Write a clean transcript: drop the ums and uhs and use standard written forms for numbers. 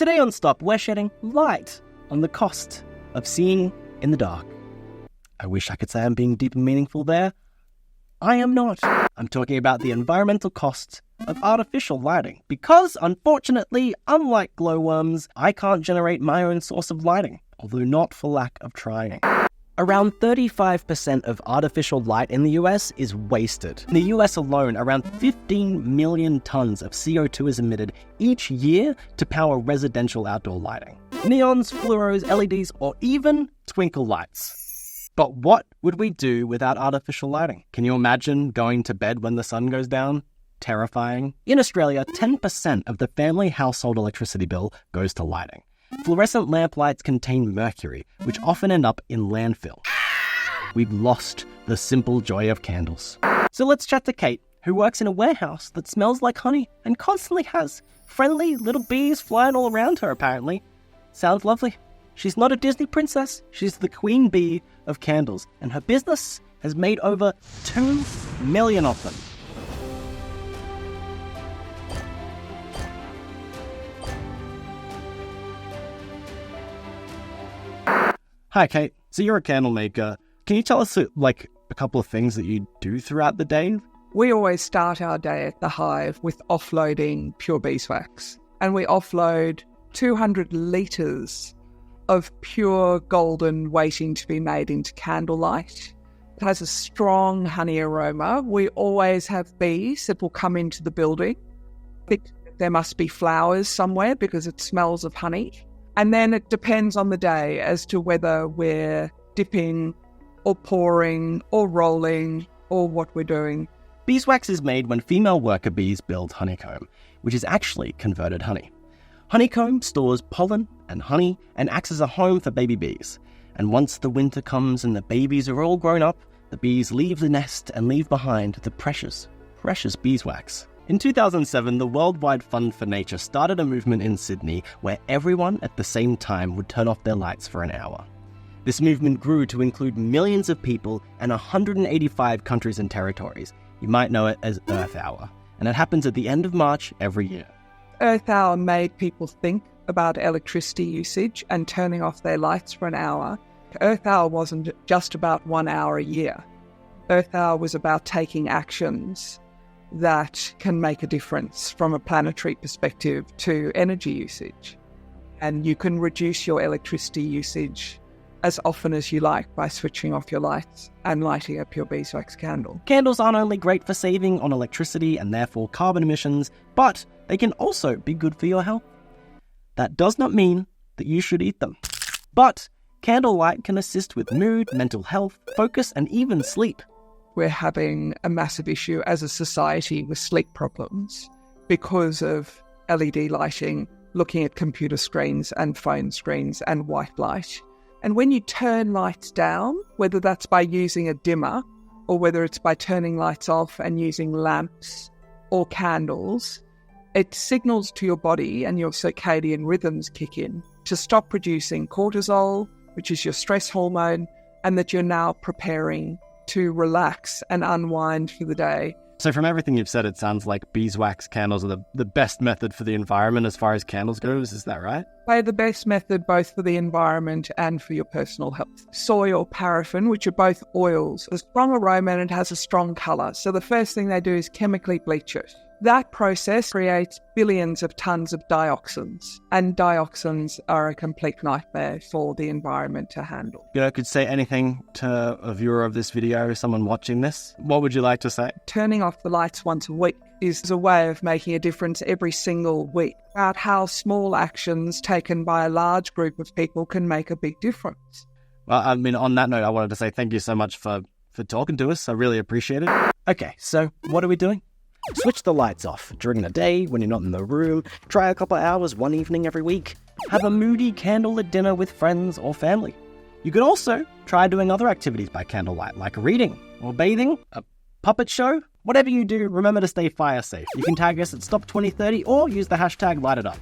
Today on STOP, we're shedding light on the cost of seeing in the dark. I wish I could say I'm being deep and meaningful there. I am not. I'm talking about the environmental cost of artificial lighting. Because, unfortunately, unlike glowworms, I can't generate my own source of lighting, although not for lack of trying. Around 35% of artificial light in the US is wasted. In the US alone, around 15 million tons of CO2 is emitted each year to power residential outdoor lighting. Neons, fluoros, LEDs, or even twinkle lights. But what would we do without artificial lighting? Can you imagine going to bed when the sun goes down? Terrifying. In Australia, 10% of the family household electricity bill goes to lighting. Fluorescent lamp lights contain mercury, which often end up in landfill. We've lost the simple joy of candles. So let's chat to Cate, who works in a warehouse that smells like honey and constantly has friendly little bees flying all around her, apparently. Sounds lovely. She's not a Disney princess, she's the queen bee of candles, and her business has made over 2 million of them. Hi, Cate. So you're a candle maker. Can you tell us a couple of things that you do throughout the day? We always start our day at the hive with offloading pure beeswax. And we offload 200 litres of pure golden waiting to be made into candlelight. It has a strong honey aroma. We always have bees that will come into the building. There must be flowers somewhere because it smells of honey. And then it depends on the day as to whether we're dipping or pouring or rolling or what we're doing. Beeswax is made when female worker bees build honeycomb, which is actually converted honey. Honeycomb stores pollen and honey and acts as a home for baby bees. And once the winter comes and the babies are all grown up, the bees leave the nest and leave behind the precious, precious beeswax. In 2007, the Worldwide Fund for Nature started a movement in Sydney where everyone at the same time would turn off their lights for an hour. This movement grew to include millions of people and 185 countries and territories. You might know it as Earth Hour, and it happens at the end of March every year. Earth Hour made people think about electricity usage and turning off their lights for an hour. Earth Hour wasn't just about 1 hour a year. Earth Hour was about taking actions that can make a difference from a planetary perspective to energy usage. And you can reduce your electricity usage as often as you like by switching off your lights and lighting a pure beeswax candle. Candles aren't only great for saving on electricity and therefore carbon emissions, but they can also be good for your health. That does not mean that you should eat them. But candlelight can assist with mood, mental health, focus, and even sleep. We're having a massive issue as a society with sleep problems because of LED lighting, looking at computer screens and phone screens and white light. And when you turn lights down, whether that's by using a dimmer or whether it's by turning lights off and using lamps or candles, it signals to your body and your circadian rhythms kick in to stop producing cortisol, which is your stress hormone, and that you're now preparing to relax and unwind for the day. So from everything you've said, it sounds like beeswax candles are the best method for the environment as far as candles goes. Is that right? They're the best method both for the environment and for your personal health. Soy or paraffin, which are both oils, a strong aroma and it has a strong colour. So the first thing they do is chemically bleach it. That process creates billions of tons of dioxins, and dioxins are a complete nightmare for the environment to handle. You know, could say anything to a viewer of this video, someone watching this, what would you like to say? Turning off the lights once a week is a way of making a difference every single week. About how small actions taken by a large group of people can make a big difference. Well, I mean, on that note, I wanted to say thank you so much for talking to us. I really appreciate it. Okay, so what are we doing? Switch the lights off during the day when you're not in the room. Try a couple of hours one evening every week. Have a moody candlelit dinner with friends or family. You could also try doing other activities by candlelight, like reading or bathing, a puppet show. Whatever you do, remember to stay fire safe. You can tag us at STOP2030 or use the hashtag LightItUp.